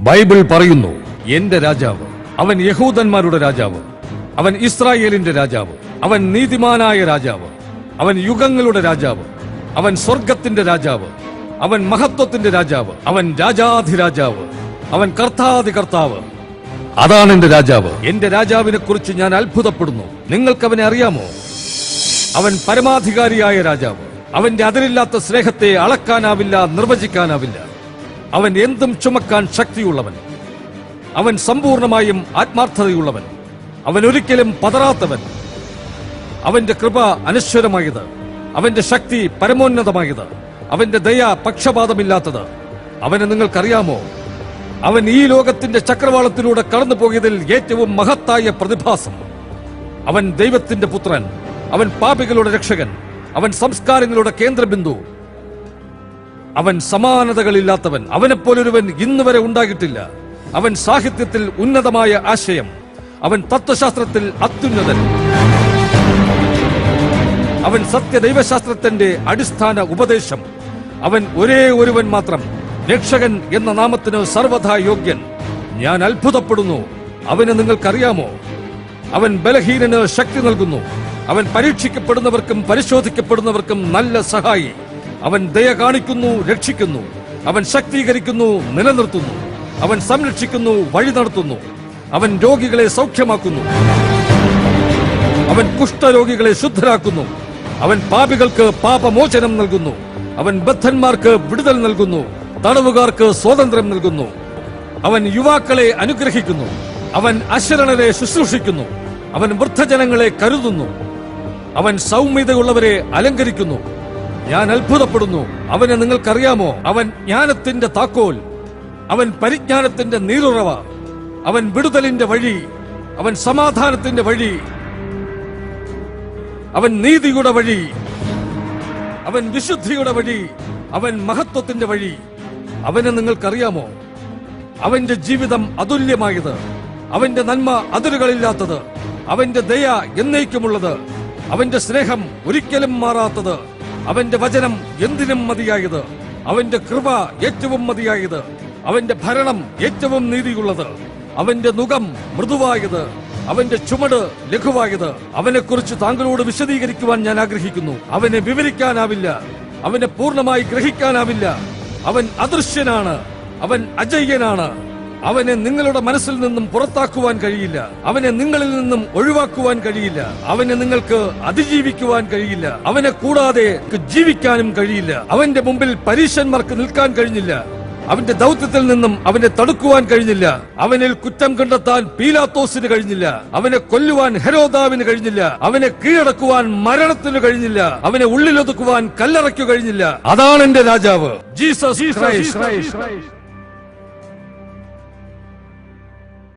Bible പറയുന്നു, എന്റെ രാജാവ്, അവൻ യഹൂദന്മാരുടെ രാജാവ്, അവൻ ഇസ്രായേലിന്റെ രാജാവ്, അവൻ നീതിമാനായ രാജാവ്, അവൻ യുഗങ്ങളുടെ രാജാവ്, അവൻ സ്വർഗത്തിന്റെ രാജാവ്, അവൻ മഹത്വത്തിന്റെ രാജാവ്, അവൻ രാജാധിരാജാവ്, അവൻ കർത്താധി കർത്താവ്. അതാണ് എന്റെ രാജാവ്. എന്റെ രാജാവിനെ കുറിച്ച് ഞാൻ അത്ഭുതപ്പെടുന്നു. നിങ്ങൾക്ക് അവനെ അറിയാമോ? അവൻ പരമാധികാരിയായ രാജാവ്. അവന്റെ അതിരില്ലാത്ത സ്നേഹത്തെ അളക്കാനാവില്ല, നിർവചിക്കാനാവില്ല. അവൻ എന്തും ചുമക്കാൻ ശക്തിയുള്ളവൻ. അവൻ സമ്പൂർണമായും ആത്മാർത്ഥതയുള്ളവൻ. അവൻ ഒരിക്കലും പതറാത്തവൻ. അവന്റെ കൃപ അനശ്വരമായത്, അവന്റെ ശക്തി പരമോന്നതമായത്, അവന്റെ ദയ പക്ഷപാതമില്ലാത്തത്. അവനെ നിങ്ങൾക്കറിയാമോ? അവൻ ഈ ലോകത്തിന്റെ ചക്രവാളത്തിലൂടെ കടന്നു പോയതിൽ ഏറ്റവും മഹത്തായ പ്രതിഭാസം. അവൻ ദൈവത്തിന്റെ പുത്രൻ, അവൻ പാപികളുടെ രക്ഷകൻ, അവൻ സംസ്കാരങ്ങളുടെ കേന്ദ്രബിന്ദു, അവൻ സമാനതകളില്ലാത്തവൻ. അവനെപ്പോലൊരുവൻ ഇന്നുവരെ ഉണ്ടാകിട്ടില്ല. അവൻ സാഹിത്യത്തിൽ ഉന്നതമായ ആശയം, അവൻ തത്വശാസ്ത്രത്തിൽ അത്യുന്നതൻ, അവൻ സത്യദൈവശാസ്ത്രത്തിന്റെ അടിസ്ഥാന ഉപദേശം. അവൻ ഒരേ ഒരുവൻ മാത്രം, രക്ഷകൻ എന്ന നാമത്തിന് സർവഥാ യോഗ്യൻ. ഞാൻ അത്ഭുതപ്പെടുന്നു. അവനെ നിങ്ങൾക്കറിയാമോ? അവൻ ബലഹീനന് ശക്തി നൽകുന്നു. അവൻ പരീക്ഷിക്കപ്പെടുന്നവർക്കും പരിശോധിക്കപ്പെടുന്നവർക്കും നല്ല സഹായി. അവൻ ദയ കാണിക്കുന്നു, രക്ഷിക്കുന്നു. അവൻ ശക്തീകരിക്കുന്നു, നിലനിർത്തുന്നു. അവൻ സംരക്ഷിക്കുന്നു, വഴി നടത്തുന്നു. അവൻ രോഗികളെ സൗഖ്യമാക്കുന്നു. അവൻ കുഷ്ഠരോഗികളെ ശുദ്ധരാക്കുന്നു. അവൻ പാപികൾക്ക് പാപമോചനം നൽകുന്നു. അവൻ ബദ്ധന്മാർക്ക് വിടുതൽ നൽകുന്നു, തടവുകാർക്ക് സ്വാതന്ത്ര്യം നൽകുന്നു. അവൻ യുവാക്കളെ അനുഗ്രഹിക്കുന്നു. അവൻ അശരണരെ ശുശ്രൂഷിക്കുന്നു. അവൻ വൃദ്ധജനങ്ങളെ കരുതുന്നു. അവൻ സൗമ്യതയുള്ളവരെ അലങ്കരിക്കുന്നു. ഞാൻ അത്ഭുതപ്പെടുന്നു. അവനെ നിങ്ങൾക്കറിയാമോ? അവൻ ജ്ഞാനത്തിന്റെ താക്കോൽ, അവൻ പരിജ്ഞാനത്തിന്റെ നീരുറവ, അവൻ വിടുതലിന്റെ വഴി, അവൻ സമാധാനത്തിന്റെ വഴി, അവൻ നീതിയുടെ വഴി, അവൻ വിശുദ്ധിയുടെ വഴി, അവൻ മഹത്വത്തിന്റെ വഴി. അവനെ നിങ്ങൾക്കറിയാമോ? അവന്റെ ജീവിതം അതുല്യമായത്, അവന്റെ നന്മ അതിരുകളില്ലാത്തത്, അവന്റെ ദയ എന്നേക്കുമുള്ളത്, അവന്റെ സ്നേഹം ഒരിക്കലും മാറാത്തത്, അവന്റെ വചനം എന്തിനും മതിയായത്, അവന്റെ കൃപ ഏറ്റവും മതിയായത്, അവന്റെ ഭരണം ഏറ്റവും നീതിയുള്ളത്, അവന്റെ നുകം മൃദുവായത്, അവന്റെ ചുമട് ലഘുവായത്. അവനെക്കുറിച്ച് താങ്കളോട് വിശദീകരിക്കുവാൻ ഞാൻ ആഗ്രഹിക്കുന്നു. അവനെ വിവരിക്കാനാവില്ല, അവനെ പൂർണ്ണമായി ഗ്രഹിക്കാനാവില്ല. അവൻ അദൃശ്യനാണ്, അവൻ അജയ്യനാണ്. അവനെ നിങ്ങളുടെ മനസ്സിൽ നിന്നും പുറത്താക്കുവാൻ കഴിയില്ല. അവനെ നിങ്ങളിൽ നിന്നും ഒഴിവാക്കുവാൻ കഴിയില്ല. അവനെ നിങ്ങൾക്ക് അതിജീവിക്കുവാൻ കഴിയില്ല. അവനെ കൂടാതെ ജീവിക്കാനും കഴിയില്ല. അവന്റെ മുമ്പിൽ പരീശന്മാർക്ക് നിൽക്കാൻ കഴിഞ്ഞില്ല. അവന്റെ ദൗത്യത്തിൽ നിന്നും അവനെ തടുക്കുവാൻ കഴിഞ്ഞില്ല. അവനിൽ കുറ്റം കണ്ടെത്താൻ പീലാത്തോസിന് കഴിഞ്ഞില്ല. അവനെ കൊല്ലുവാൻ ഹെരോദാവിന് കഴിഞ്ഞില്ല. അവനെ കീഴടക്കുവാൻ മരണത്തിന് കഴിഞ്ഞില്ല. അവനെ ഉള്ളിലൊതുക്കുവാൻ കല്ലറയ്ക്കു കഴിഞ്ഞില്ല. അതാണ് എന്റെ രാജാവ്, ജീസസ് ക്രൈസ്റ്റ്.